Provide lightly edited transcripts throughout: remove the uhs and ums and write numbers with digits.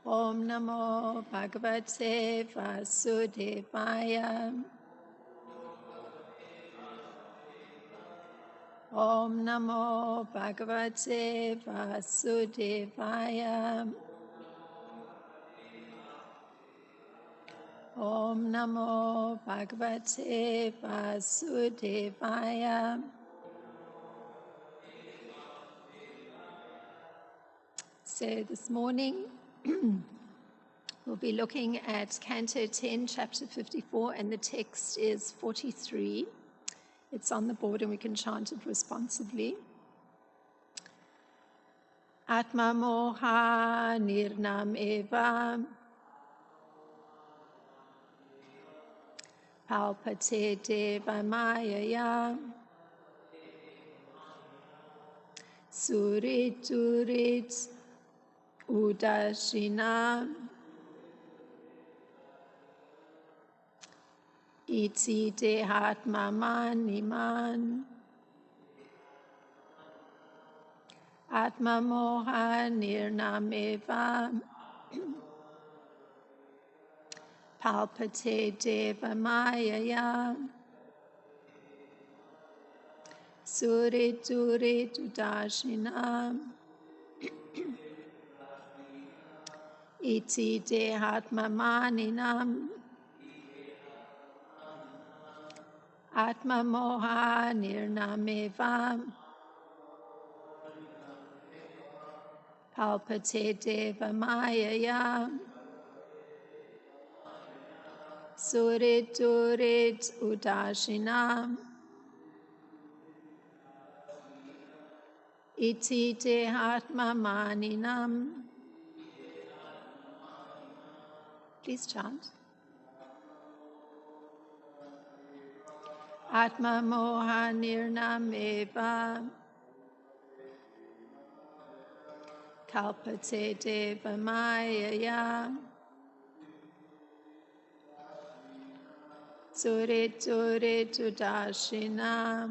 Om Namo Bhagavate Vasudevaya. Om Namo Bhagavate Vasudevaya. Om Namo Bhagavate Vasudevaya. So this morning we'll be looking at Canto 10, Chapter 54, and the text is 43. It's on the board and we can chant it responsibly. Atma moha nirnam eva palpate deva mayaya surit durit udashina iti dehatma maniman atma moha nirnam eva palpate deva mayaya surit durit udashina iti dehatma maninam atma moha nirnameva palpate deva mayaya surit durit udashina iti dehatma maninam. Please chant. Atma moha nirnameva kalpate deva mayaya surit durit udashina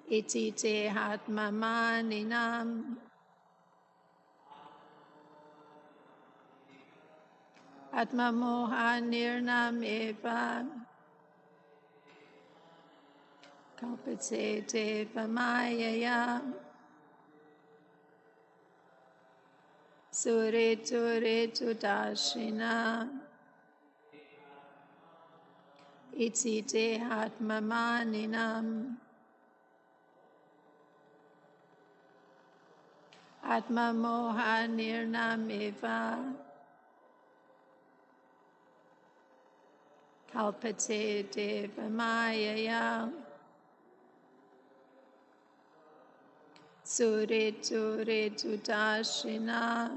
iti dehatma maninam atma moha nirnameva kalpate deva mayaya surit durit udashina iti dehatma maninam atma moha nirnameva kalpate deva mayaya surit durit udashina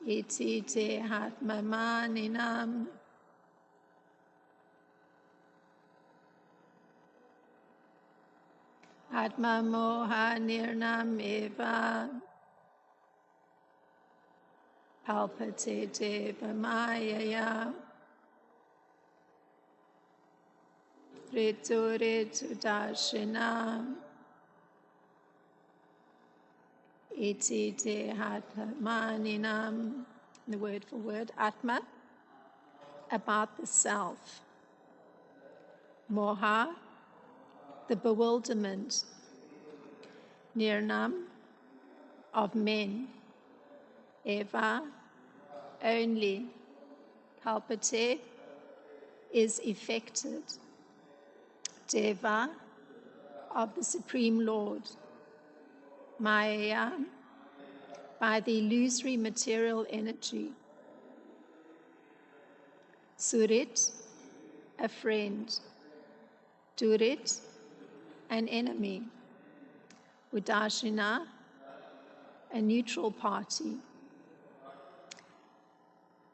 iti dehatma maninam atma moha nirnameva palpate deva mayaya surit durit udashina iti dehatma maninam. The word for word, atma, about the self. Moha, the bewilderment. Nirnam, of men. Eva, only. Palpate, is effected. Deva, of the Supreme Lord. Maya, by the illusory material energy. Surit, a friend. Durit, an enemy. Udashina, a neutral party.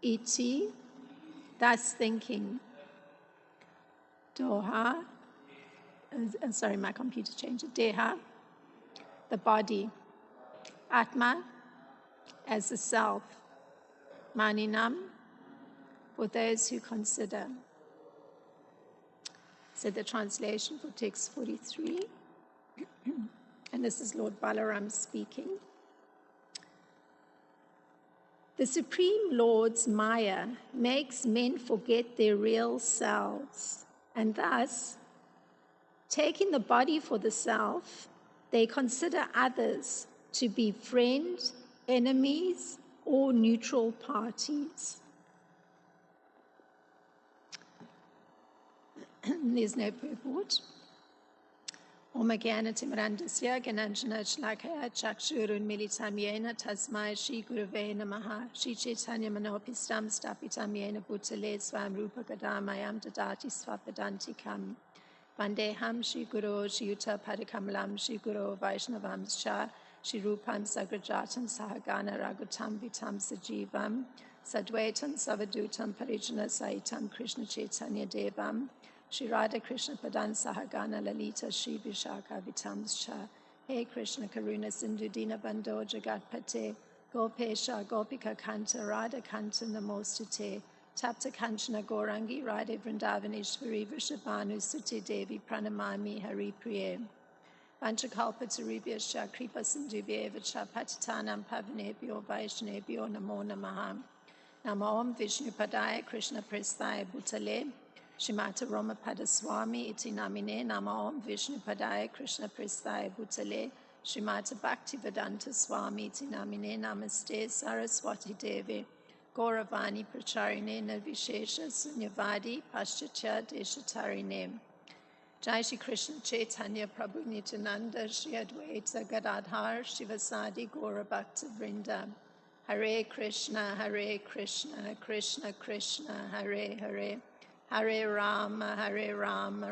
Iti, thus thinking. Doha, sorry, my computer changed it. Deha, the body. Atma, as the self. Maninam, for those who consider. So the translation for text 43. And this is Lord Balaram speaking. The Supreme Lord's Maya makes men forget their real selves, and thus, taking the body for the self, they consider others to be friends, enemies, or neutral parties. There's no purport. Om Jnana-timirandasya Gyananjana Shlakaya Chakshurun Militam Yena Tasmai Shri Gurave Namaha Shri Chaitanya Manopistam Stapitam Yena Bhutale Swam Rupa Gadamayam Dadati Swapadantikam Vandeham Shri Guru Shri Yuta Padikamalam Shri Guru Vaishnavam Scha Shri Rupam Sagrajatam Sahagana Ragutam Vitam Sajivam Sadvaitam Savadutam Parijana Saitam Krishna Chaitanya Devam Shri Radha Krishna Padan Sahagana Lalita Shri Vishaka Vitamscha He Krishna Karuna Sindhu Dina Bando Jagat Pate Gopesha Gopika Kanta Radha Kanta Namostute Tapta Kanchana Gorangi Radhe Vrindavaneshwari Vrishabhanu Sute Devi Pranamami Hari Priye Vanchakalpa Taribhyascha Kripa Sindhubhyeva Patitanam Pavanebhyo Vaishnebhyo Namo Namaha Namo Om Vishnu Padaya Krishna Prestaya Bhutale Shrimata Roma Padaswami iti namine Nama Om Vishnu Padaya Krishna Prestaya Bhutale Shrimata Bhaktivedanta Swami iti namine Namaste Saraswati Devi Gauravani Pracharine Nirvishesha Sunyavadi Paschatya Deshatarine Jai Shri Krishna Chaitanya Prabhu Nityananda Shri Advaita Gadadhar Shivasadi Gaura Bhakta Vrinda Hare Krishna Krishna Krishna Hare Hare Hare Rama,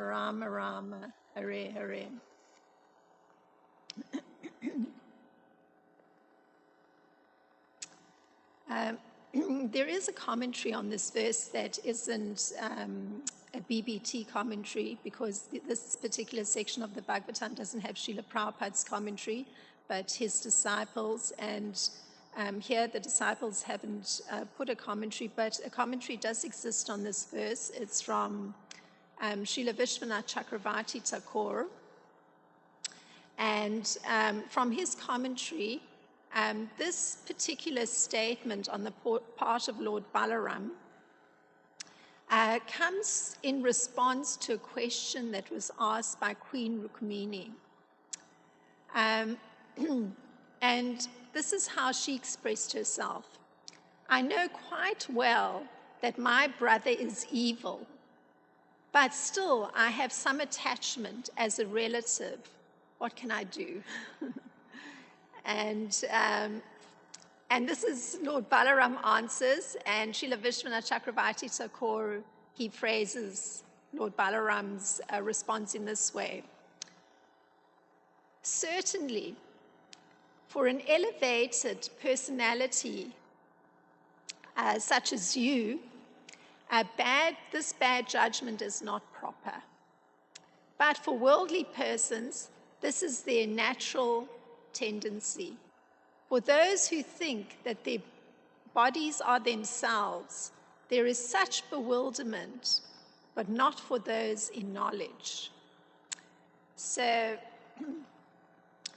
Rama Rama, Hare Hare. There is a commentary on this verse that isn't a BBT commentary, because this particular section of the Bhagavatam doesn't have Srila Prabhupada's commentary, but his disciples, and here the disciples haven't put a commentary, but a commentary does exist on this verse. It's from Srila Vishwanath Chakravarti Thakur, and from his commentary, this particular statement on the part of Lord Balaram comes in response to a question that was asked by Queen Rukmini. And this is how she expressed herself. I know quite well that my brother is evil, but still I have some attachment as a relative. What can I do? And this is Lord Balaram answers, and Srila Vishwanath Chakravarti Thakur, he phrases Lord Balaram's response in this way. Certainly, for an elevated personality such as you, this bad judgment is not proper. But for worldly persons, this is their natural tendency. For those who think that their bodies are themselves, there is such bewilderment, but not for those in knowledge. So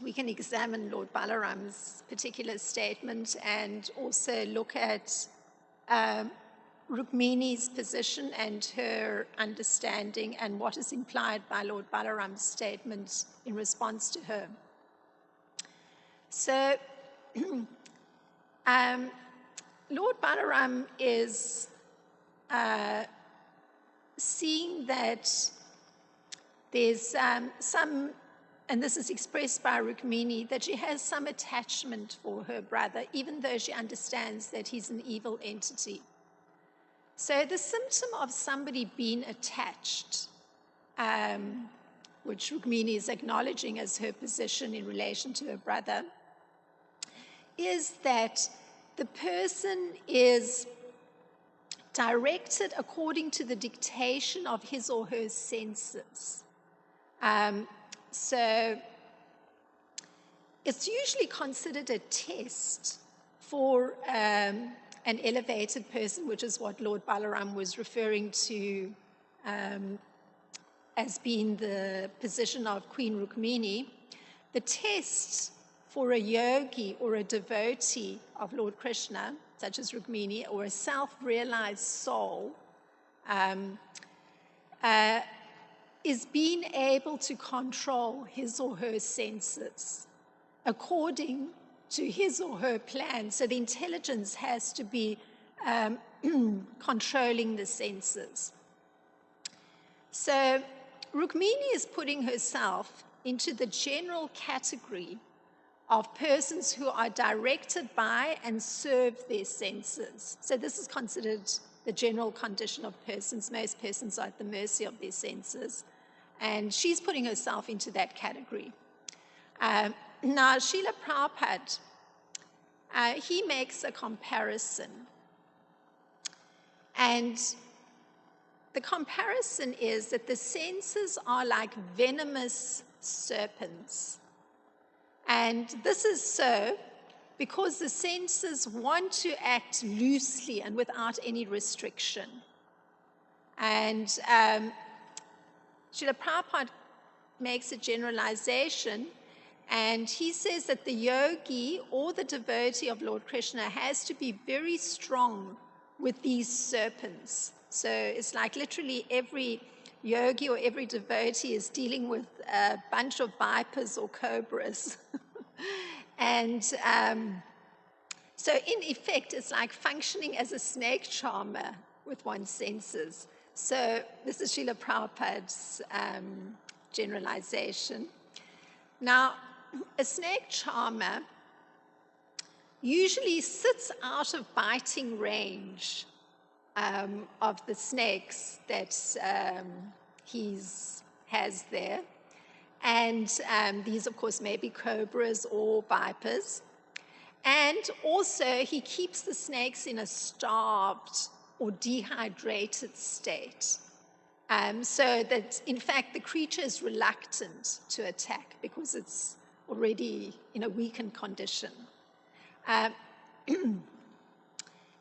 we can examine Lord Balaram's particular statement and also look at Rukmini's position and her understanding and what is implied by Lord Balaram's statement in response to her. So Lord Balaram is seeing that there's some, and this is expressed by Rukmini, that she has some attachment for her brother, even though she understands that he's an evil entity. So the symptom of somebody being attached, which Rukmini is acknowledging as her position in relation to her brother, is that the person is directed according to the dictation of his or her senses. So it's usually considered a test for an elevated person, which is what Lord Balaram was referring to as being the position of Queen Rukmini. The test for a yogi or a devotee of Lord Krishna, such as Rukmini, or a self-realized soul, is being able to control his or her senses according to his or her plan. So the intelligence has to be controlling the senses. So Rukmini is putting herself into the general category of persons who are directed by and serve their senses. So this is considered the general condition of persons. Most persons are at the mercy of their senses. And she's putting herself into that category. Now, Srila Prabhupada, he makes a comparison. And the comparison is that the senses are like venomous serpents. And this is so because the senses want to act loosely and without any restriction. And Srila Prabhupada makes a generalization, and he says that the yogi or the devotee of Lord Krishna has to be very strong with these serpents. So it's like literally every yogi or every devotee is dealing with a bunch of vipers or cobras. And so in effect, it's like functioning as a snake charmer with one's senses. So this is Srila Prabhupada's generalization. Now, a snake charmer usually sits out of biting range of the snakes that he has there. And these, of course, may be cobras or vipers. And also, he keeps the snakes in a starved or dehydrated state. So that, in fact, the creature is reluctant to attack because it's already in a weakened condition. And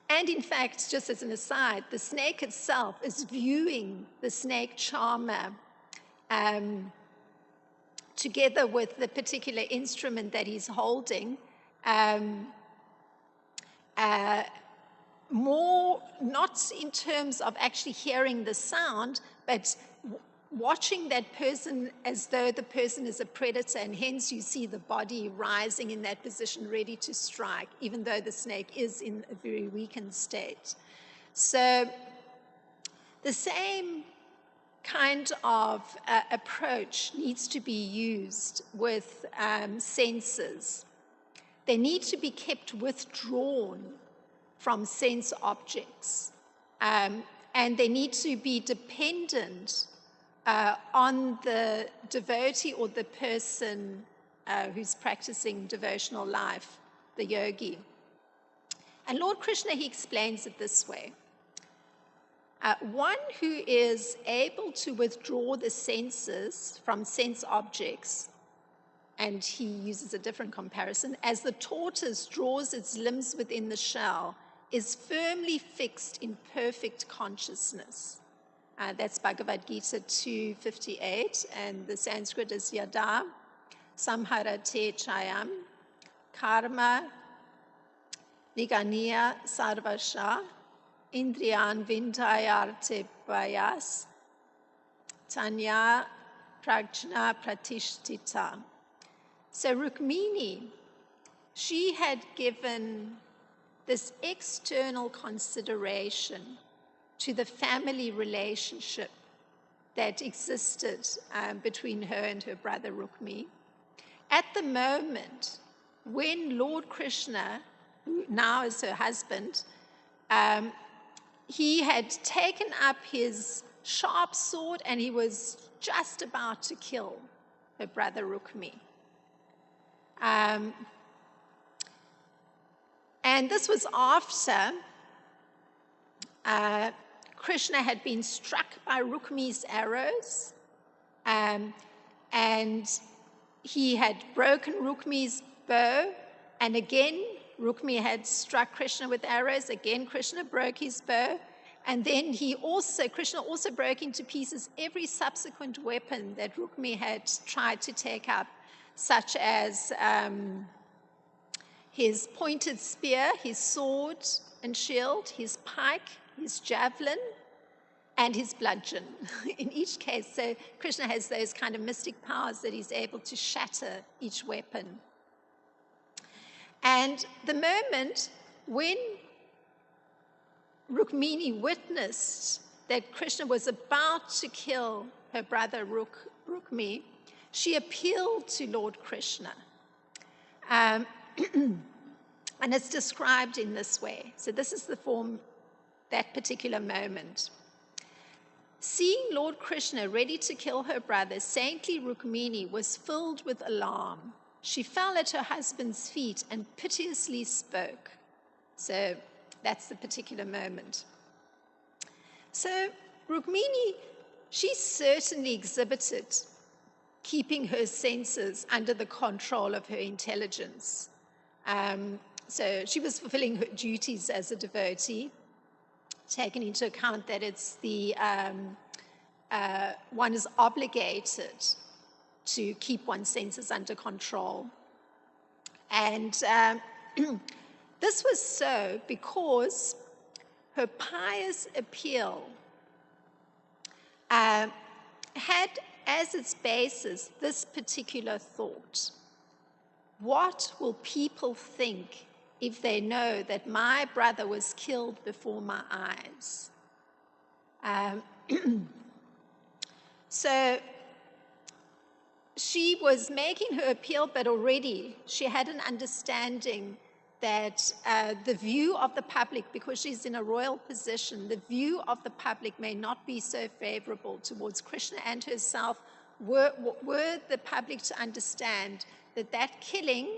in fact, just as an aside, the snake itself is viewing the snake charmer together with the particular instrument that he's holding, more not in terms of actually hearing the sound, but watching that person as though the person is a predator, and hence you see the body rising in that position ready to strike, even though the snake is in a very weakened state. So the same kind of approach needs to be used with senses. They need to be kept withdrawn from sense objects, and they need to be dependent on the devotee or the person who's practicing devotional life, the yogi. And Lord Krishna, he explains it this way. One who is able to withdraw the senses from sense objects, and he uses a different comparison, as the tortoise draws its limbs within the shell, is firmly fixed in perfect consciousness. That's Bhagavad Gita 2:58, and the Sanskrit is yada samharate chayam karma niganiya sarvasha indriyan vindayarte payas tanya prajna pratishtita. So Rukmini, she had given this external consideration to the family relationship that existed between her and her brother Rukmi. At the moment when Lord Krishna, who now is her husband, he had taken up his sharp sword and he was just about to kill her brother Rukmi. And this was after Krishna had been struck by Rukmi's arrows, and he had broken Rukmi's bow, and again Rukmi had struck Krishna with arrows. Again Krishna broke his bow, and then Krishna also broke into pieces every subsequent weapon that Rukmi had tried to take up. such as his pointed spear, his sword and shield, his pike, his javelin, and his bludgeon. In each case, so Krishna has those kind of mystic powers that he's able to shatter each weapon. And the moment when Rukmini witnessed that Krishna was about to kill her brother Rukmi, she appealed to Lord Krishna. And it's described in this way. So this is the form, that particular moment. Seeing Lord Krishna ready to kill her brother, saintly Rukmini was filled with alarm. She fell at her husband's feet and piteously spoke. So that's the particular moment. So Rukmini, she certainly exhibited keeping her senses under the control of her intelligence. So she was fulfilling her duties as a devotee, taking into account that it's the one is obligated to keep one's senses under control. And this was so because her pious appeal had as its basis this particular thought: what will people think if they know that my brother was killed before my eyes? So she was making her appeal, but already she had an understanding that the view of the public, because she's in a royal position, the view of the public may not be so favorable towards Krishna and herself, were the public to understand that that killing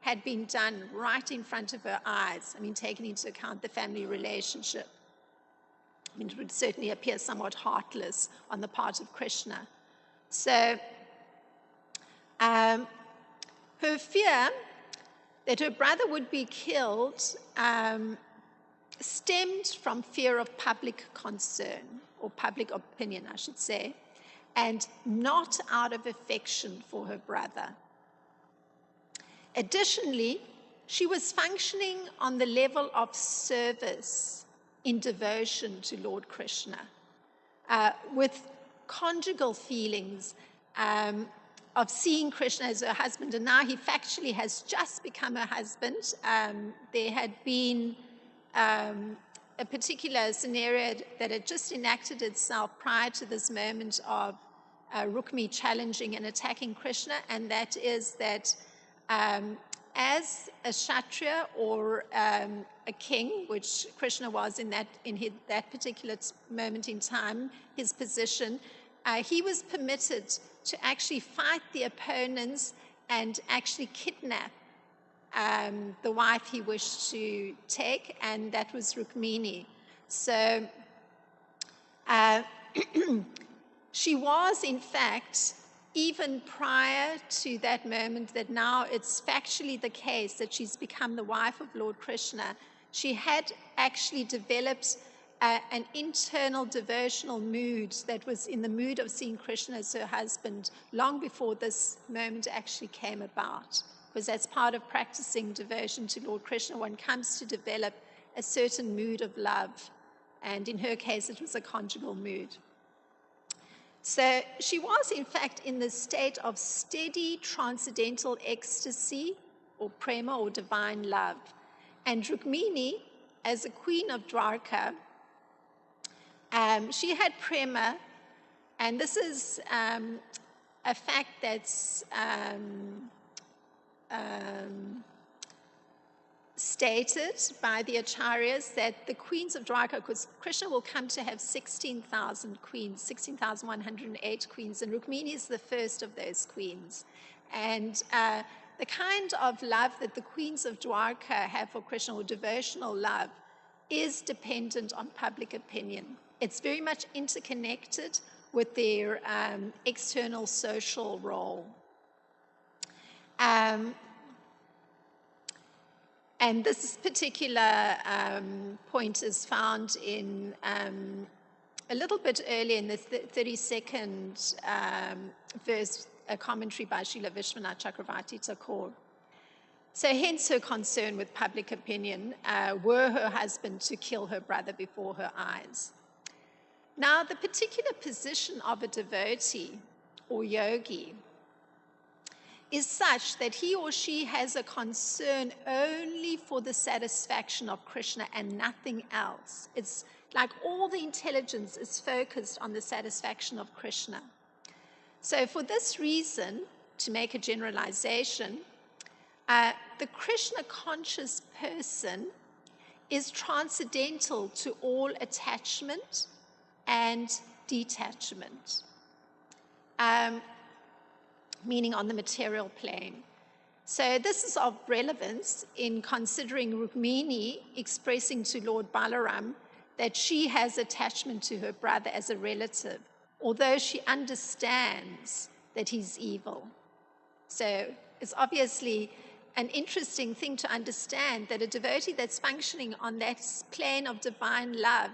had been done right in front of her eyes. I mean, taking into account the family relationship. I mean, it would certainly appear somewhat heartless on the part of Krishna. So her fear that her brother would be killed stemmed from fear of public concern, or public opinion, I should say, and not out of affection for her brother. Additionally, she was functioning on the level of service in devotion to Lord Krishna, with conjugal feelings of seeing Krishna as her husband, and now he factually has just become her husband. There had been a particular scenario that had just enacted itself prior to this moment of Rukmi challenging and attacking Krishna, and that is that as a Kshatriya or a king, which Krishna was in that particular moment in time, his position, he was permitted to actually fight the opponents and actually kidnap the wife he wished to take, and that was Rukmini. So she was, in fact, even prior to that moment, that now it's factually the case that she's become the wife of Lord Krishna, she had actually developed an internal devotional mood that was in the mood of seeing Krishna as her husband long before this moment actually came about. Because that's part of practicing devotion to Lord Krishna. One comes to develop a certain mood of love. And in her case, it was a conjugal mood. So she was, in fact, in the state of steady transcendental ecstasy, or prema, or divine love. And Rukmini, as a queen of Dwarka, she had prema, and this is a fact that's stated by the acharyas, that the queens of Dwarka, because Krishna will come to have 16,000 queens, 16,108 queens, and Rukmini is the first of those queens. And the kind of love that the queens of Dwarka have for Krishna, or devotional love, is dependent on public opinion. It's very much interconnected with their external social role. And this particular point is found in a little bit earlier in the 32nd verse a commentary by Srila Vishwanath Chakravarti Thakur. So hence her concern with public opinion, were her husband to kill her brother before her eyes. Now, the particular position of a devotee or yogi is such that he or she has a concern only for the satisfaction of Krishna and nothing else. It's like all the intelligence is focused on the satisfaction of Krishna. So for this reason, to make a generalization, the Krishna conscious person is transcendental to all attachment and detachment, meaning on the material plane. So this is of relevance in considering Rukmini expressing to Lord Balaram that she has attachment to her brother as a relative, although she understands that he's evil. So it's obviously an interesting thing to understand that a devotee that's functioning on that plane of divine love,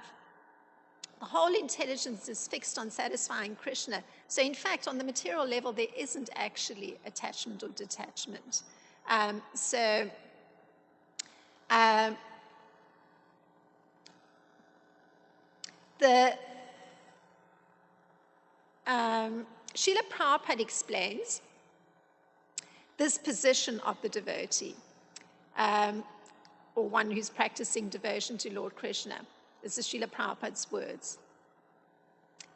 the whole intelligence is fixed on satisfying Krishna. So in fact, on the material level, there isn't actually attachment or detachment. Srila Prabhupada explains this position of the devotee, or one who's practicing devotion to Lord Krishna. This is Srila Prabhupada's words.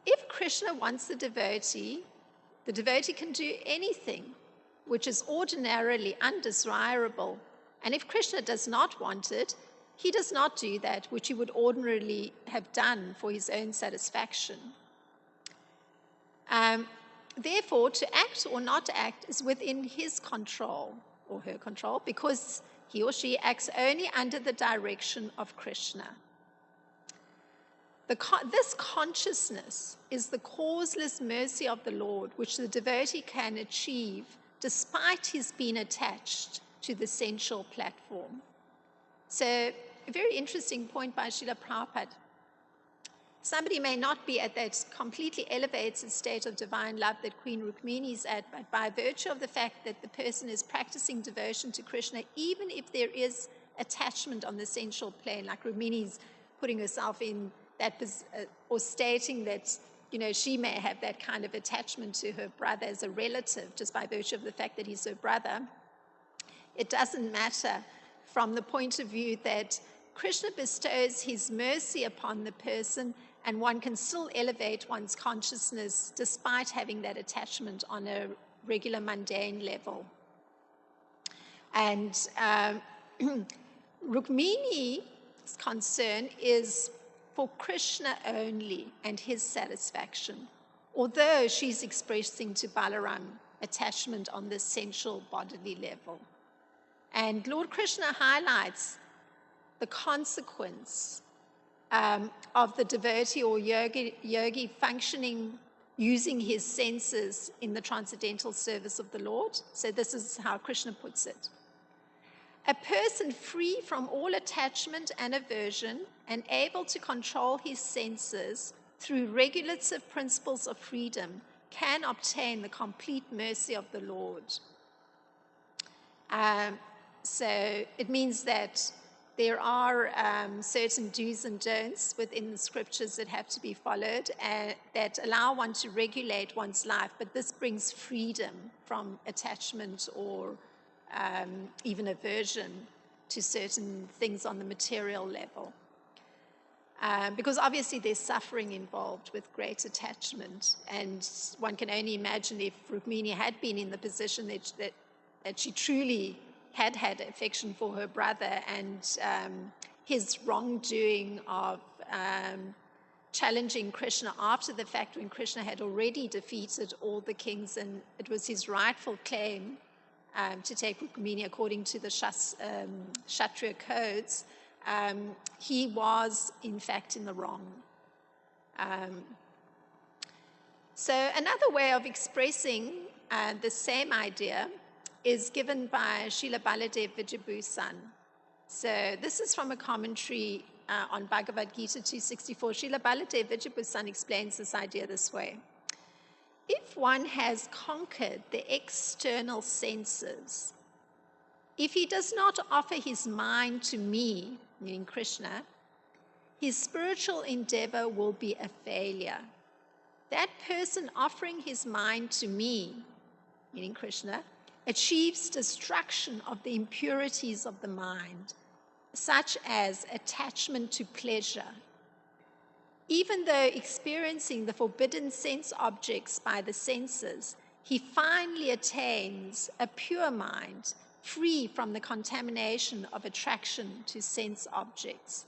If Krishna wants the devotee can do anything which is ordinarily undesirable. And if Krishna does not want it, he does not do that which he would ordinarily have done for his own satisfaction. Therefore, to act or not act is within his control or her control, because he or she acts only under the direction of Krishna. This consciousness is the causeless mercy of the Lord, which the devotee can achieve despite his being attached to the sensual platform. So, a very interesting point by Srila Prabhupada. Somebody may not be at that completely elevated state of divine love that Queen Rukmini is at, but by virtue of the fact that the person is practicing devotion to Krishna, even if there is attachment on the sensual plane, like Rukmini's putting herself in that, or stating that, she may have that kind of attachment to her brother as a relative, just by virtue of the fact that he's her brother, it doesn't matter from the point of view that Krishna bestows his mercy upon the person, and one can still elevate one's consciousness despite having that attachment on a regular mundane level. And Rukmini's concern is for Krishna only and his satisfaction, although she's expressing to Balaram attachment on the sensual bodily level. And Lord Krishna highlights the consequence of the devotee or yogi functioning using his senses in the transcendental service of the Lord. So this is how Krishna puts it. A person free from all attachment and aversion and able to control his senses through regulative principles of freedom can obtain the complete mercy of the Lord. So it means that there are certain do's and don'ts within the scriptures that have to be followed that allow one to regulate one's life, but this brings freedom from attachment or even aversion to certain things on the material level. Because obviously there's suffering involved with great attachment, and one can only imagine if Rukmini had been in the position that she truly had affection for her brother, and his wrongdoing of challenging Krishna after the fact, when Krishna had already defeated all the kings and it was his rightful claim to take Rukmini according to the Kshatriya codes, he was in fact in the wrong. So another way of expressing the same idea is given by Srila Baladev Vijayabhusan. So this is from a commentary on Bhagavad Gita 264. Srila Baladev Vijayabhusan explains this idea this way. if one has conquered the external senses, if he does not offer his mind to me, meaning Krishna, his spiritual endeavor will be a failure. That person offering his mind to me, meaning Krishna, achieves destruction of the impurities of the mind, such as attachment to pleasure. Even though experiencing the forbidden sense objects by the senses, he finally attains a pure mind, free from the contamination of attraction to sense objects.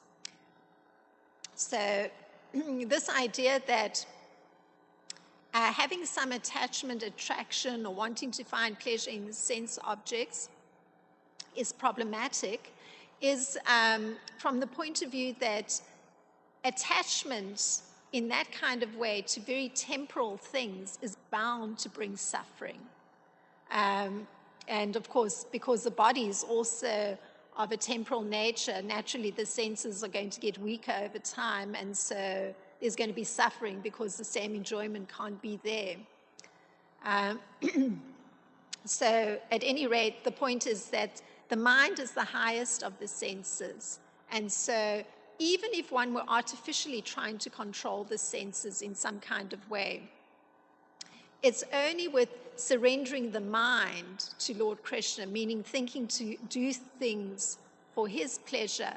So this idea that having some attachment, attraction, or wanting to find pleasure in sense objects is problematic is from the point of view that attachment in that kind of way to very temporal things is bound to bring suffering. And of course, because the body is also of a temporal nature, naturally the senses are going to get weaker over time, and so there's going to be suffering because the same enjoyment can't be there. So at any rate, the point is that the mind is the highest of the senses. And so even if one were artificially trying to control the senses in some kind of way, it's only with surrendering the mind to Lord Krishna, meaning thinking to do things for his pleasure,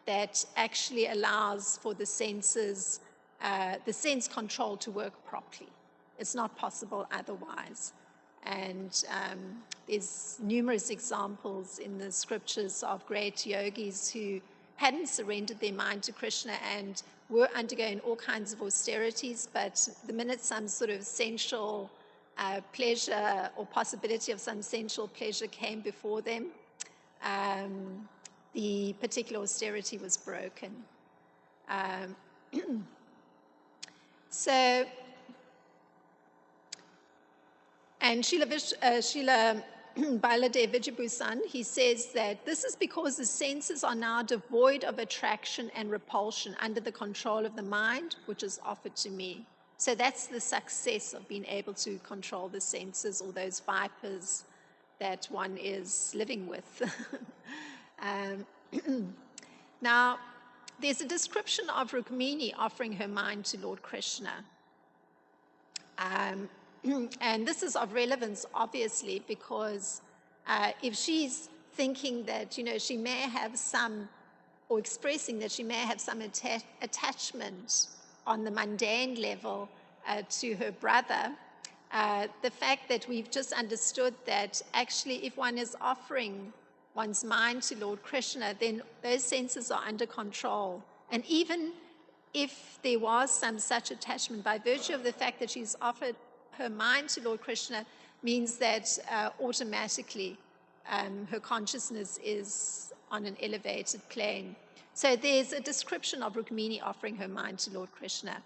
that actually allows for the senses, the sense control to work properly. It's not possible otherwise. And there's numerous examples in the scriptures of great yogis who hadn't surrendered their mind to Krishna and were undergoing all kinds of austerities, but the minute some sort of sensual pleasure or possibility of some sensual pleasure came before them, the particular austerity was broken. And Srila Baladev Vijayabhusan, he says that this is because the senses are now devoid of attraction and repulsion under the control of the mind, which is offered to me. So that's the success of being able to control the senses, or those vipers that one is living with. Now, there's a description of Rukmini offering her mind to Lord Krishna. And this is of relevance, obviously, because if she's thinking that, she may have some, or expressing that she may have some attachment on the mundane level to her brother, the fact that we've just understood that actually if one is offering one's mind to Lord Krishna, then those senses are under control. And even if there was some such attachment, by virtue of the fact that she's offered her mind to Lord Krishna, means that automatically her consciousness is on an elevated plane. So there's a description of Rukmini offering her mind to Lord Krishna.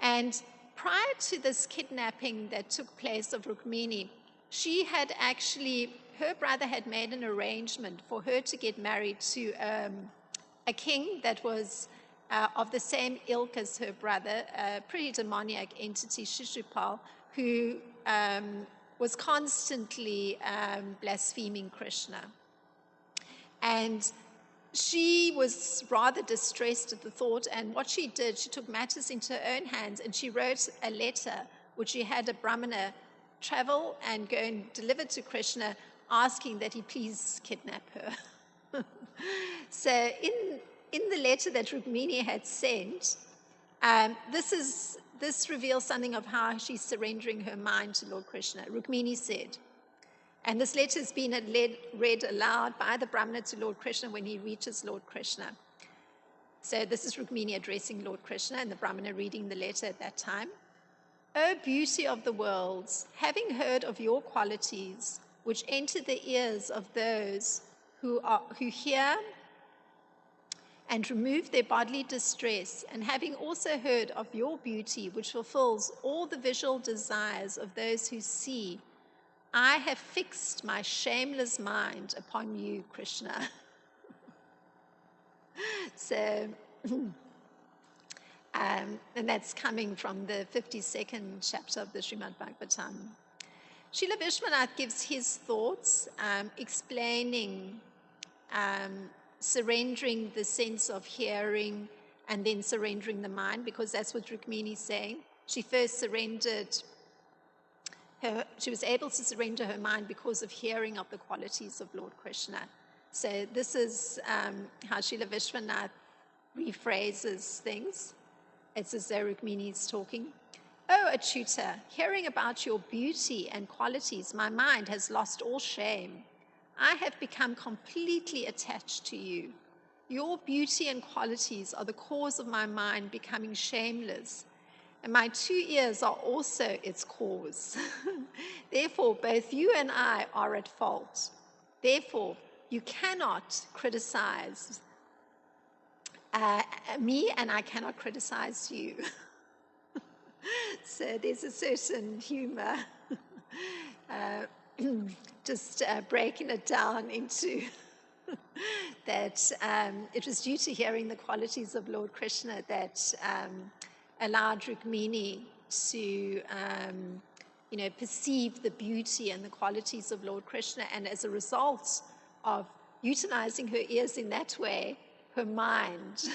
And prior to this kidnapping that took place of Rukmini, she had actually, her brother had made an arrangement for her to get married to a king that was of the same ilk as her brother, a pretty demoniac entity, Shishupal, who was constantly blaspheming Krishna. And she was rather distressed at the thought, and what she did, she took matters into her own hands, and she wrote a letter which she had a Brahmana travel and go and deliver to Krishna, asking that he please kidnap her. So in the letter that Rukmini had sent, this reveals something of how she's surrendering her mind to Lord Krishna. Rukmini said, and this letter has been read aloud by the Brahmana to Lord Krishna when he reaches Lord Krishna. So this is Rukmini addressing Lord Krishna and the Brahmana reading the letter at that time. O beauty of the worlds, having heard of your qualities, which enter the ears of those who hear and remove their bodily distress, and having also heard of your beauty, which fulfills all the visual desires of those who see, I have fixed my shameless mind upon you, Krishna. So, And that's coming from the 52nd chapter of the Srimad Bhagavatam. Srila Vishwanath gives his thoughts, explaining surrendering the sense of hearing and then surrendering the mind, because that's what Rukmini is saying. She first surrendered she was able to surrender her mind because of hearing of the qualities of Lord Krishna. So this is how Srila Vishwanath rephrases things. It's as though Rukmini is talking. Oh, Achyuta, hearing about your beauty and qualities, my mind has lost all shame. I have become completely attached to you. Your beauty and qualities are the cause of my mind becoming shameless, and my 2 ears are also its cause. Therefore, both you and I are at fault. Therefore, you cannot criticize me, and I cannot criticize you. So there's a certain humor, just breaking it down into that it was due to hearing the qualities of Lord Krishna that allowed Rukmini to perceive the beauty and the qualities of Lord Krishna, and as a result of utilizing her ears in that way, her mind,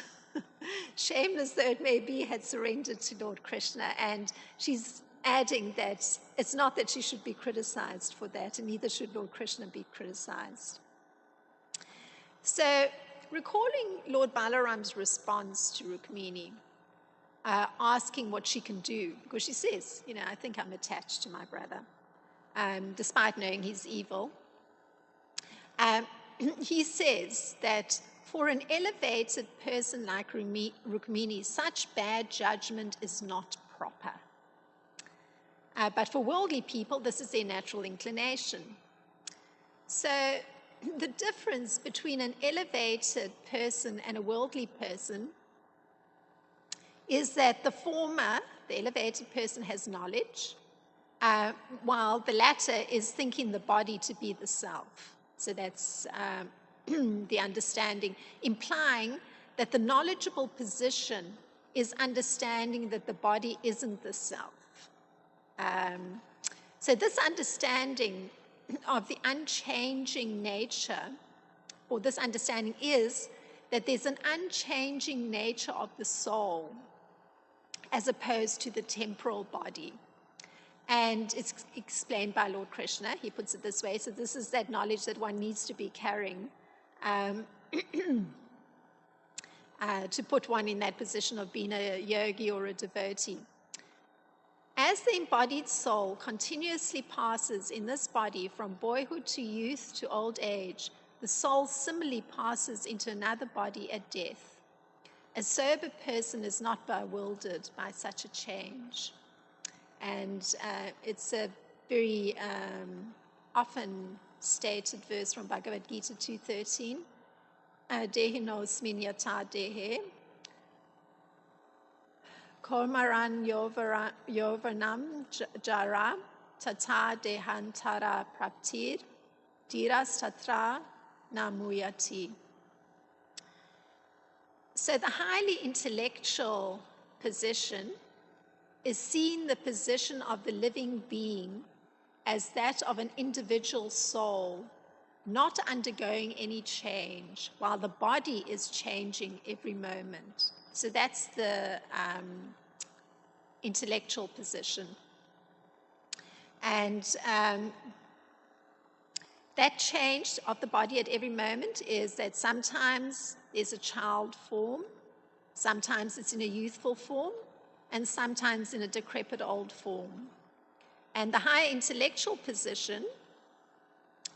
shameless though it may be, had surrendered to Lord Krishna. And she's adding that it's not that she should be criticized for that, and neither should Lord Krishna be criticized. So, recalling Lord Balaram's response to Rukmini, asking what she can do, because she says, I think I'm attached to my brother, despite knowing he's evil. He says that for an elevated person like Rukmini, such bad judgment is not proper. But for worldly people, this is their natural inclination. So the difference between an elevated person and a worldly person is that the former, the elevated person, has knowledge, while the latter is thinking the body to be the self. So that's the understanding, implying that the knowledgeable position is understanding that the body isn't the self. So this understanding of the unchanging nature, or this understanding is that there's an unchanging nature of the soul as opposed to the temporal body. And it's explained by Lord Krishna. He puts it this way. So this is that knowledge that one needs to be carrying to put one in that position of being a yogi or a devotee. As the embodied soul continuously passes in this body from boyhood to youth to old age, the soul similarly passes into another body at death. A sober person is not bewildered by such a change. And it's a very often stated verse from Bhagavad Gita 2.13. Dehinosmin yata dehe, kormaran yovanam jara, tata dehantara praptir, diras tatra namuyati. So the highly intellectual position is seeing the position of the living being as that of an individual soul, not undergoing any change, while the body is changing every moment. So that's the intellectual position. And that change of the body at every moment is that sometimes there's a child form, sometimes it's in a youthful form, and sometimes in a decrepit old form. And the higher intellectual position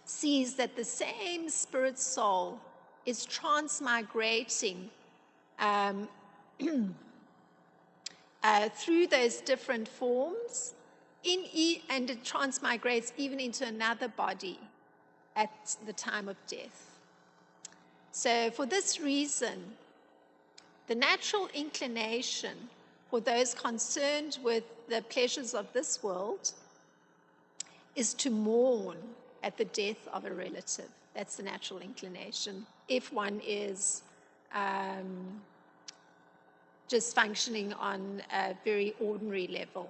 sees that the same spirit soul is transmigrating through those different forms, and it transmigrates even into another body at the time of death. So for this reason, the natural inclination for those concerned with the pleasures of this world is to mourn at the death of a relative. That's the natural inclination, if one is just functioning on a very ordinary level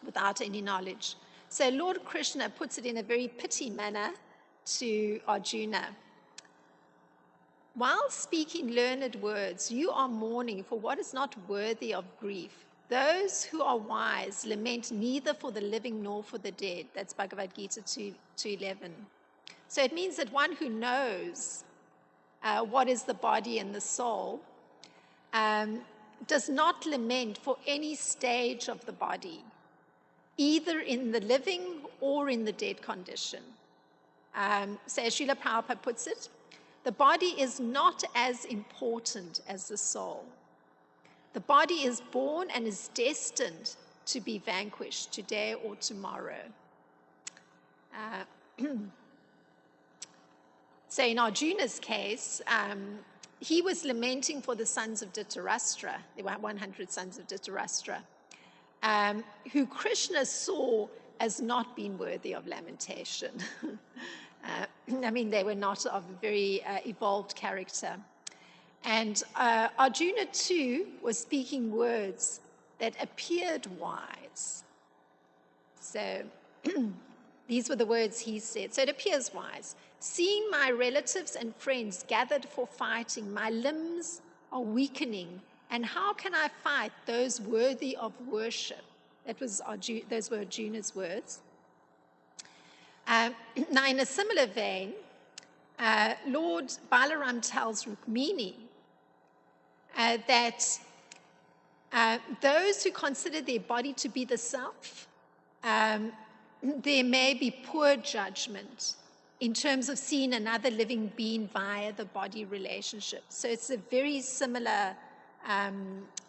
without any knowledge. So Lord Krishna puts it in a very pithy manner to Arjuna. While speaking learned words, you are mourning for what is not worthy of grief. Those who are wise lament neither for the living nor for the dead. That's Bhagavad Gita 2:11. So it means that one who knows what is the body and the soul does not lament for any stage of the body, either in the living or in the dead condition. So as Srila Prabhupada puts it, the body is not as important as the soul. The body is born and is destined to be vanquished today or tomorrow. So in Arjuna's case, he was lamenting for the sons of Dhritarashtra. There were 100 sons of Dhritarashtra, who Krishna saw as not being worthy of lamentation. I mean, they were not of a very evolved character. And Arjuna too was speaking words that appeared wise. So these were the words he said. So it appears wise. Seeing my relatives and friends gathered for fighting, my limbs are weakening. And how can I fight those worthy of worship? Those were Arjuna's words. Now, in a similar vein, Lord Balaram tells Rukmini that those who consider their body to be the self, there may be poor judgment in terms of seeing another living being via the body relationship. So it's a very similar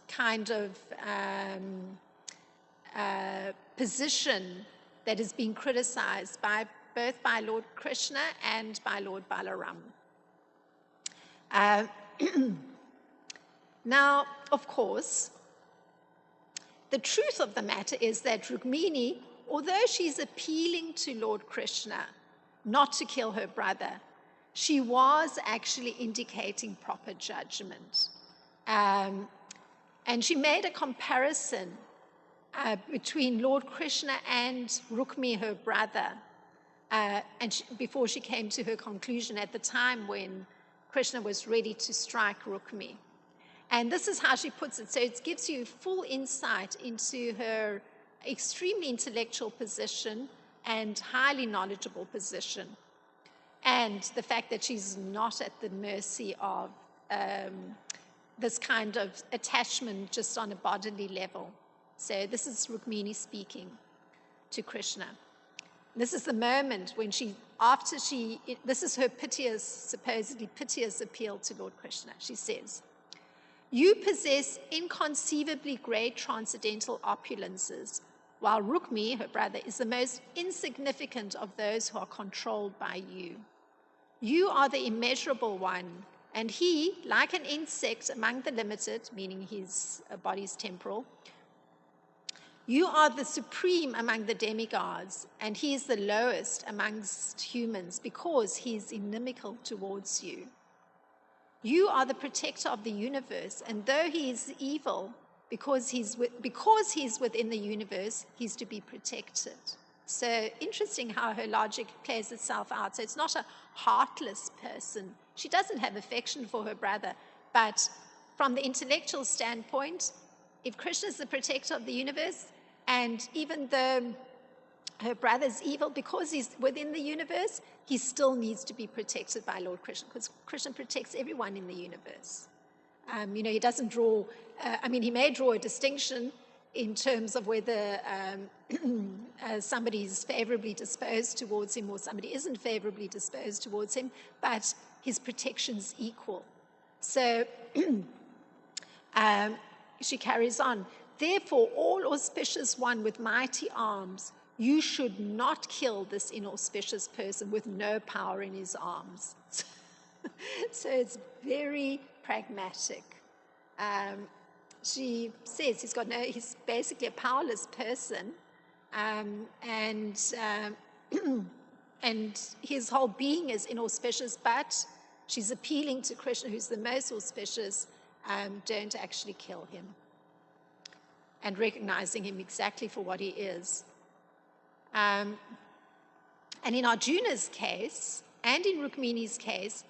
kind of position that is being criticized both by Lord Krishna and by Lord Balaram. Now, of course, the truth of the matter is that Rukmini, although she's appealing to Lord Krishna not to kill her brother, she was actually indicating proper judgment. And she made a comparison between Lord Krishna and Rukmi, her brother, before she came to her conclusion at the time when Krishna was ready to strike Rukmi. And this is how she puts it. So it gives you full insight into her extremely intellectual position and highly knowledgeable position, and the fact that she's not at the mercy of this kind of attachment just on a bodily level. So this is Rukmini speaking to Krishna. This is the moment when this is her supposedly piteous appeal to Lord Krishna. She says, "You possess inconceivably great transcendental opulences, while Rukmi, her brother, is the most insignificant of those who are controlled by you. You are the immeasurable one, and he, like an insect among the limited," meaning his body's temporal, "you are the supreme among the demigods, and he is the lowest amongst humans because he is inimical towards you. You are the protector of the universe, and though he is evil, because he's within the universe, he's to be protected." So interesting how her logic plays itself out. So it's not a heartless person. She doesn't have affection for her brother, but from the intellectual standpoint, if Krishna is the protector of the universe, and even though her brother's evil, because he's within the universe, he still needs to be protected by Lord Krishna, because Krishna protects everyone in the universe. He doesn't draw, he may draw a distinction in terms of whether somebody is favorably disposed towards him or somebody isn't favorably disposed towards him, but his protection's equal. So she carries on. "Therefore, all auspicious one with mighty arms, you should not kill this inauspicious person with no power in his arms." So it's very pragmatic. She says he's basically a powerless person, and his whole being is inauspicious, but she's appealing to Krishna, who's the most auspicious, don't actually kill him, and recognizing him exactly for what he is. And in Arjuna's case, and in Rukmini's case,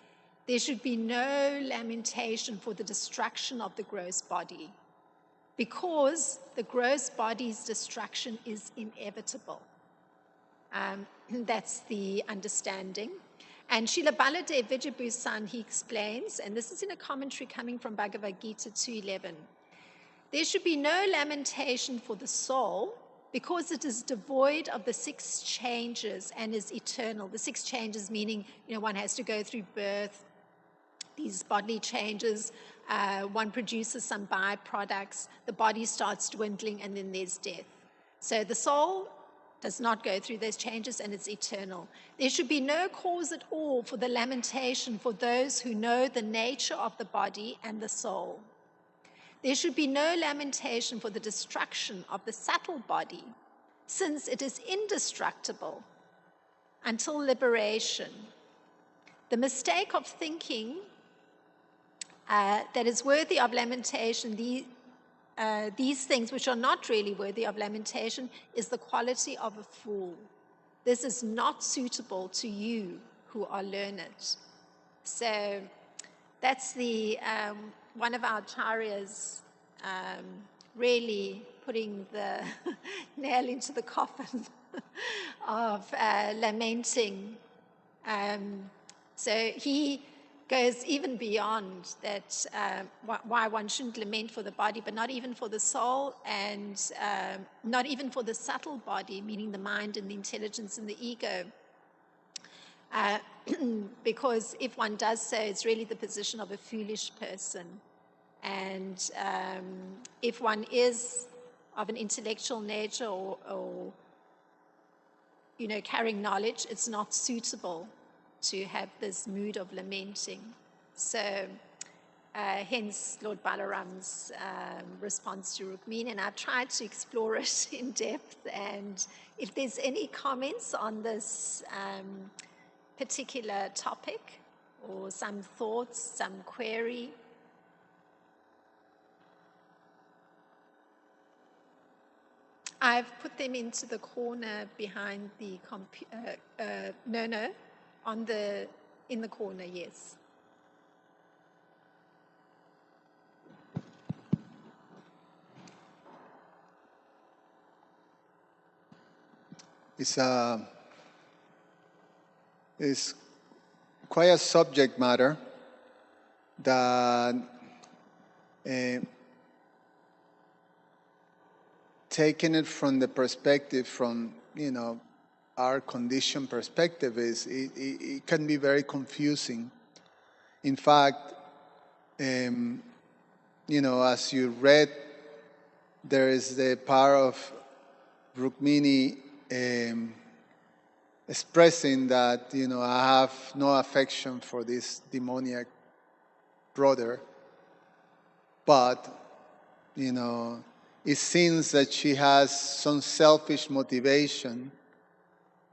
there should be no lamentation for the destruction of the gross body, because the gross body's destruction is inevitable. That's the understanding. And Srila Baladev Vijayabusan, he explains, and this is in a commentary coming from Bhagavad Gita 2.11, there should be no lamentation for the soul, because it is devoid of the 6 changes and is eternal. The 6 changes meaning, one has to go through birth, these bodily changes, one produces some byproducts, the body starts dwindling, and then there's death. So the soul does not go through those changes, and it's eternal. There should be no cause at all for the lamentation for those who know the nature of the body and the soul. There should be no lamentation for the destruction of the subtle body, since it is indestructible until liberation. The mistake of thinking that is worthy of lamentation, these things which are not really worthy of lamentation, is the quality of a fool. This is not suitable to you who are learned. So that's the one of our acharyas really putting the nail into the coffin of lamenting. So he goes even beyond that, why one shouldn't lament for the body, but not even for the soul, and not even for the subtle body, meaning the mind and the intelligence and the ego. Because if one does so, it's really the position of a foolish person. And if one is of an intellectual nature or carrying knowledge, it's not suitable to have this mood of lamenting. So hence Lord Balaram's response to Rukmini, and I've tried to explore it in depth. And if there's any comments on this particular topic, or some thoughts, some query. I've put them into the corner behind the in the corner, yes. It's quite a subject matter that taking it from the perspective, from our condition perspective, it can be very confusing. In fact, as you read, there is the part of Rukmini expressing that I have no affection for this demoniac brother, but it seems that she has some selfish motivation,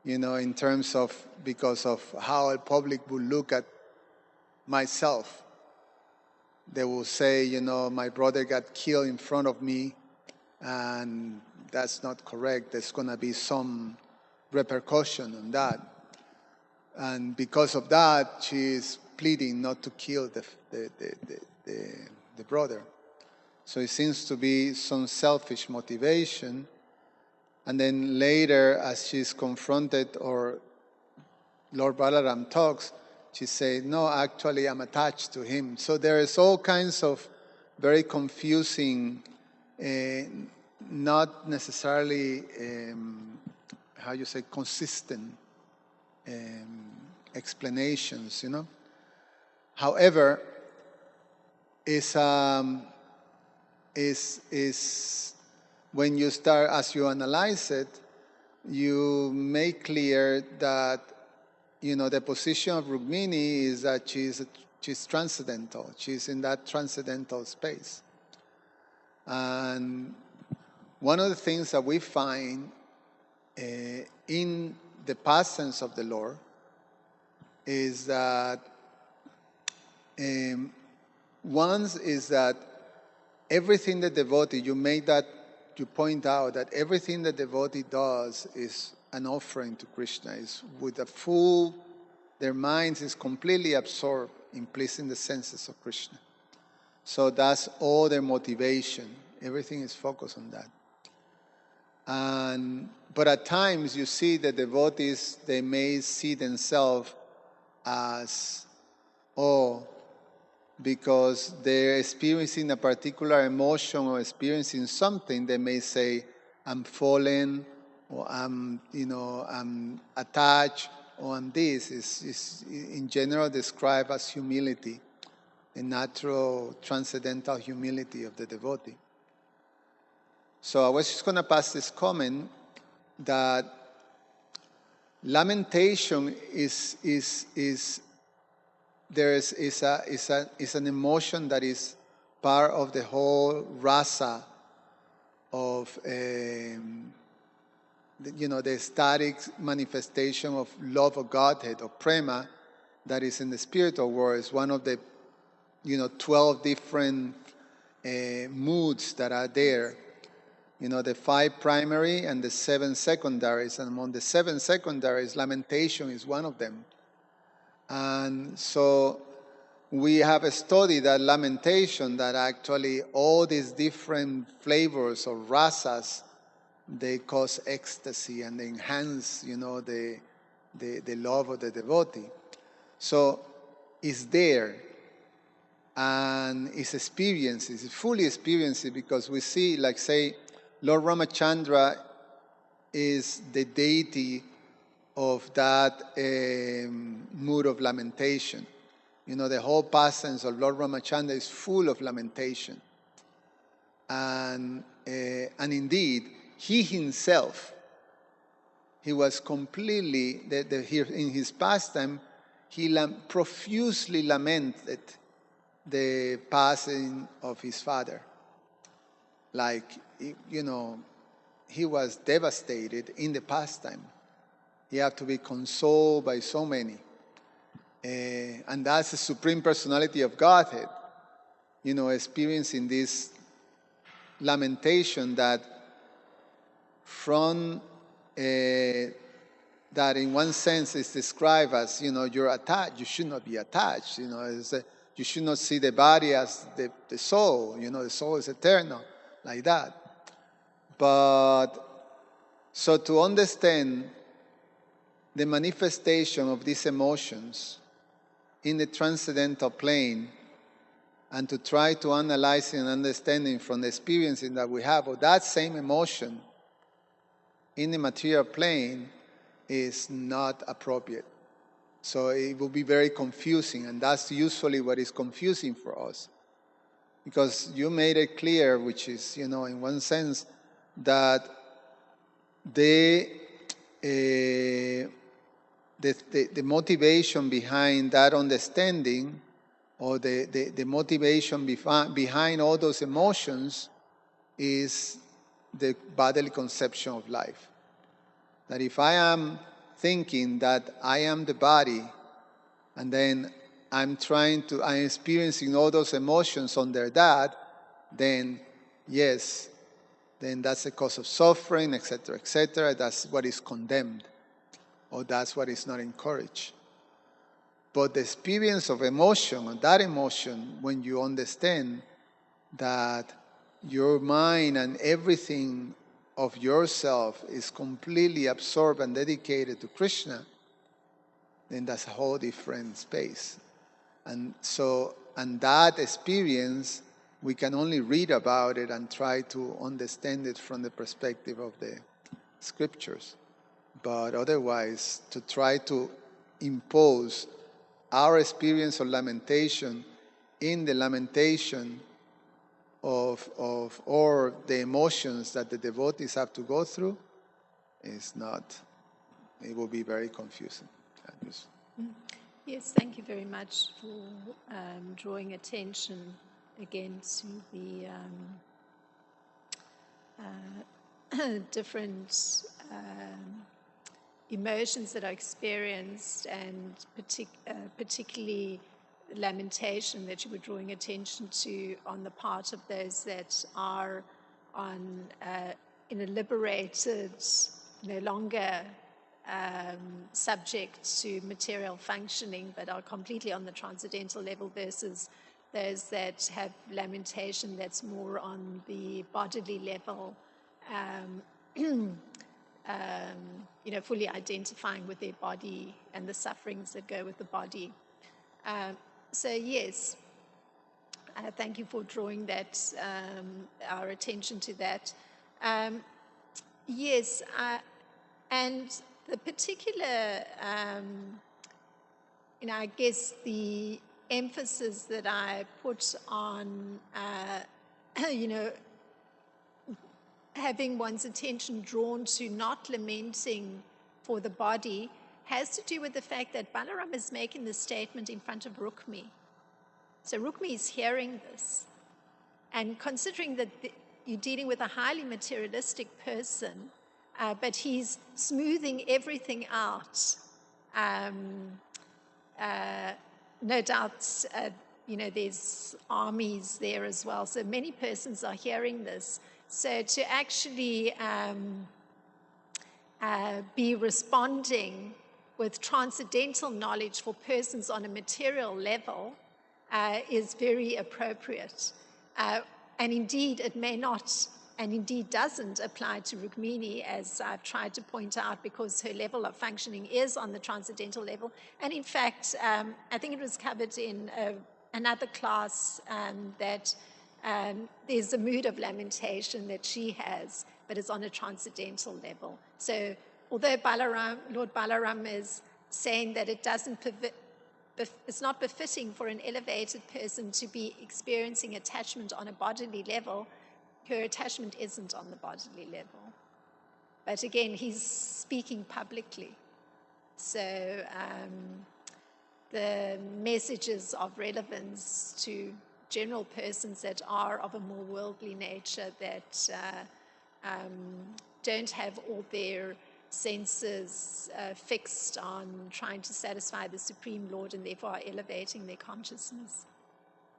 in terms of, because of how the public will look at myself. They will say, my brother got killed in front of me, and that's not correct. There's going to be some repercussion on that. And because of that, she is pleading not to kill the brother. So it seems to be some selfish motivation. And then later, as she's confronted, or Lord Balaram talks, she said, no, actually I'm attached to him. So there is all kinds of very confusing, not necessarily, consistent explanations, However, is when you start, as you analyze it, you make clear that the position of Rukmini is that she's transcendental. She's in that transcendental space. And one of the things that we find in the past tense of the Lord is that One is that everything the devotee, you point out that everything the devotee does is an offering to Krishna, is with a full, their minds is completely absorbed in pleasing the senses of Krishna. So that's all their motivation. Everything is focused on that. But at times you see the devotees, they may see themselves as, because they're experiencing a particular emotion or experiencing something, they may say, I'm fallen, or I'm attached, or I'm this. Is in general described as humility, the natural transcendental humility of the devotee. So I was just going to pass this comment that lamentation is an emotion that is part of the whole rasa of the ecstatic manifestation of love of Godhead, or prema, that is in the spiritual world. It's one of the 12 different moods that are there. The 5 primary and the 7 secondaries, and among the 7 secondaries, lamentation is one of them. And so we have studied that lamentation, that actually all these different flavors or rasas, they cause ecstasy and they enhance, the love of the devotee. So it's there, and it's experienced, it's fully experienced, because we see, like say, Lord Ramachandra is the deity of that mood of lamentation. The whole pastimes of Lord Ramachandra is full of lamentation. And indeed, he himself, he was completely, in his pastime, he profusely lamented the passing of his father. Like, he was devastated in the pastime. He had to be consoled by so many. And that's the Supreme Personality of Godhead, experiencing this lamentation that from, that in one sense is described as, you're attached. You should not be attached. You should not see the body as the soul. The soul is eternal, like that. But, so to understand the manifestation of these emotions in the transcendental plane, and to try to analyze and understanding from the experiencing that we have of that same emotion in the material plane, is not appropriate. So it will be very confusing, and that's usually what is confusing for us. Because you made it clear, which is, in one sense, that the motivation behind that understanding, or the motivation behind all those emotions, is the bodily conception of life. That if I am thinking that I am the body, and then I'm experiencing all those emotions under that, then yes, then that's a cause of suffering, etc., etc. That's what is condemned, or that's what is not encouraged. But the experience of emotion, and that emotion, when you understand that your mind and everything of yourself is completely absorbed and dedicated to Krishna, then that's a whole different space. And that experience, we can only read about it and try to understand it from the perspective of the scriptures. But otherwise, to try to impose our experience of lamentation in the lamentation of or the emotions that the devotees have to go through is not, it will be very confusing. Yes, thank you very much for drawing attention again to the different emotions that are experienced, and particularly lamentation that you were drawing attention to on the part of those that are on in a liberated, no longer subject to material functioning, but are completely on the transcendental level, versus those that have lamentation that's more on the bodily level, fully identifying with their body and the sufferings that go with the body. So yes, thank you for drawing that our attention to that. Yes, and the particular, I guess the emphasis that I put on, having one's attention drawn to not lamenting for the body, has to do with the fact that Balaram is making this statement in front of Rukmi. So Rukmi is hearing this. And considering that you're dealing with a highly materialistic person, but he's smoothing everything out, no doubt, there's armies there as well. So many persons are hearing this. So to actually be responding with transcendental knowledge for persons on a material level is very appropriate. And indeed, it may not, and indeed doesn't apply to Rukmini, as I've tried to point out, because her level of functioning is on the transcendental level. And in fact, I think it was covered in another class that there's a mood of lamentation that she has, but it's on a transcendental level. So although Lord Balaram is saying that it's not befitting for an elevated person to be experiencing attachment on a bodily level, her attachment isn't on the bodily level. But again, he's speaking publicly. So the messages of relevance to general persons that are of a more worldly nature, that don't have all their senses fixed on trying to satisfy the Supreme Lord, and therefore are elevating their consciousness.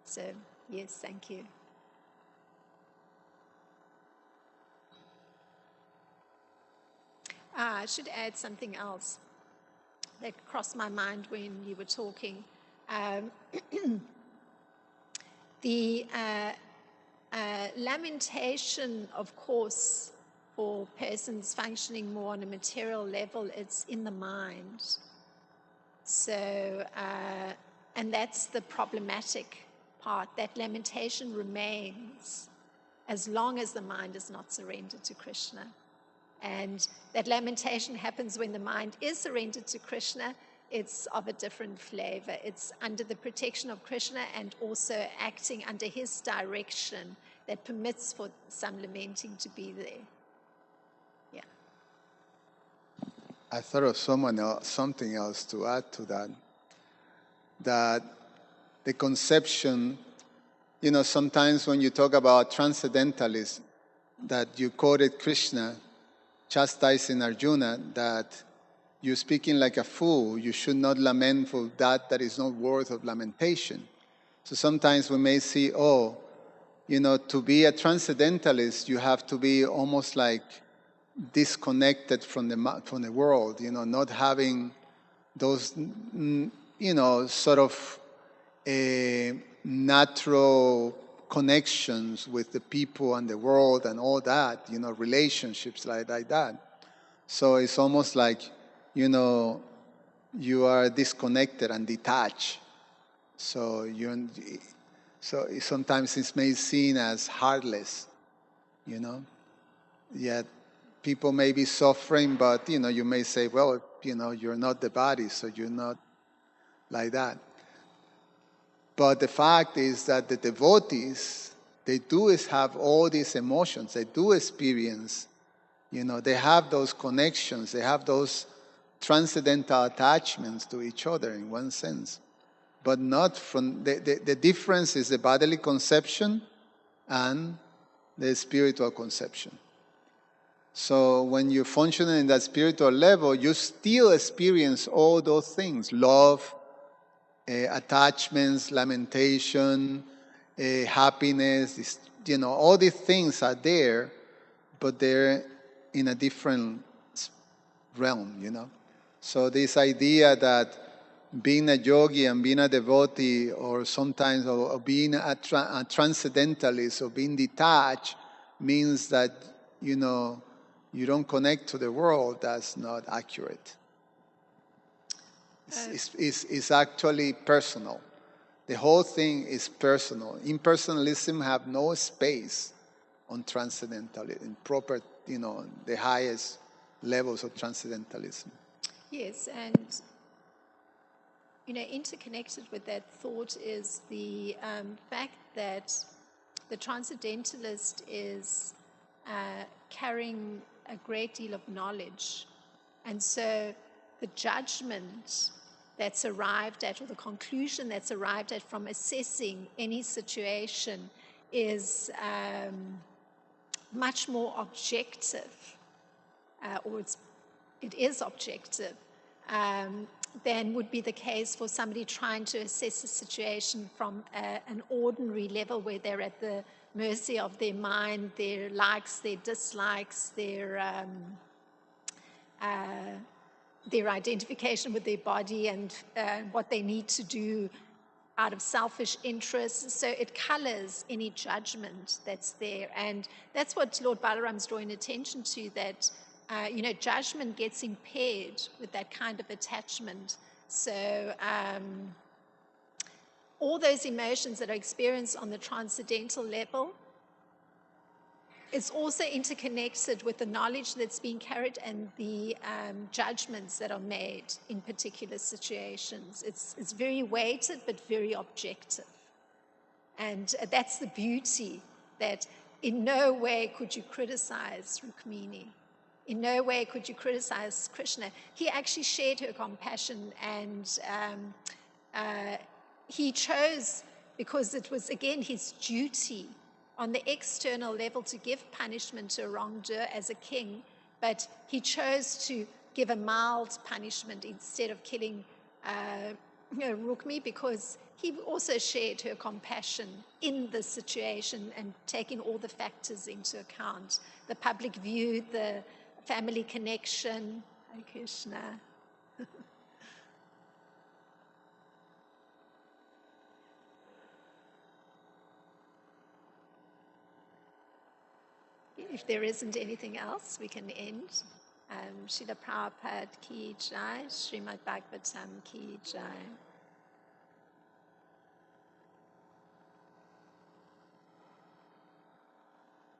So, yes, thank you. I should add something else that crossed my mind when you were talking. The lamentation, of course, for persons functioning more on a material level, it's in the mind. So, and that's the problematic part. That lamentation remains as long as the mind is not surrendered to Krishna. And that lamentation happens when the mind is surrendered to Krishna. It's of a different flavor. It's under the protection of Krishna and also acting under his direction that permits for some lamenting to be there. Yeah. I thought of something else to add to that. That the conception, sometimes when you talk about transcendentalism, that you quoted Krishna chastising Arjuna, that you're speaking like a fool. You should not lament for that is not worth of lamentation. So sometimes we may see, to be a transcendentalist, you have to be almost like disconnected from the world, not having those, sort of natural connections with the people and the world and all that, relationships like that. So it's almost like, you are disconnected and detached. So sometimes it may be seen as heartless, Yet people may be suffering, but, you may say, well, you're not the body, so you're not like that. But the fact is that the devotees, they do have all these emotions. They do experience, they have those connections. They have those transcendental attachments to each other in one sense. But not from, the difference is the bodily conception and the spiritual conception. So when you function in that spiritual level, you still experience all those things: love, attachments, lamentation, happiness. All these things are there, but they're in a different realm. So this idea that being a yogi and being a devotee, or sometimes or being a transcendentalist or being detached, means that you don't connect to the world. That's not accurate. It's actually personal. The whole thing is personal. Impersonalism have no space on transcendentalism, in proper, the highest levels of transcendentalism. Yes, and interconnected with that thought is the fact that the transcendentalist is carrying a great deal of knowledge. And so the judgment that's arrived at, or the conclusion that's arrived at from assessing any situation, is much more objective, or it is objective, than would be the case for somebody trying to assess a situation from an ordinary level, where they're at the mercy of their mind, their likes, their dislikes, their identification with their body, and what they need to do out of selfish interests. So it colors any judgment that's there. And that's what Lord Balaram's drawing attention to, that judgment gets impaired with that kind of attachment. So all those emotions that are experienced on the transcendental level is also interconnected with the knowledge that's being carried and the judgments that are made in particular situations. It's very weighted but very objective. And that's the beauty, that in no way could you criticize Rukmini. In no way could you criticize Krishna. He actually shared her compassion, and he chose, because it was, again, his duty on the external level to give punishment to a wrongdoer as a king, but he chose to give a mild punishment instead of killing Rukmi, because he also shared her compassion in the situation and taking all the factors into account: the public view, the family connection. Hare Krishna. If there isn't anything else, we can end. Srila Prabhupada ki jai, Srimad Bhagavatam ki jai.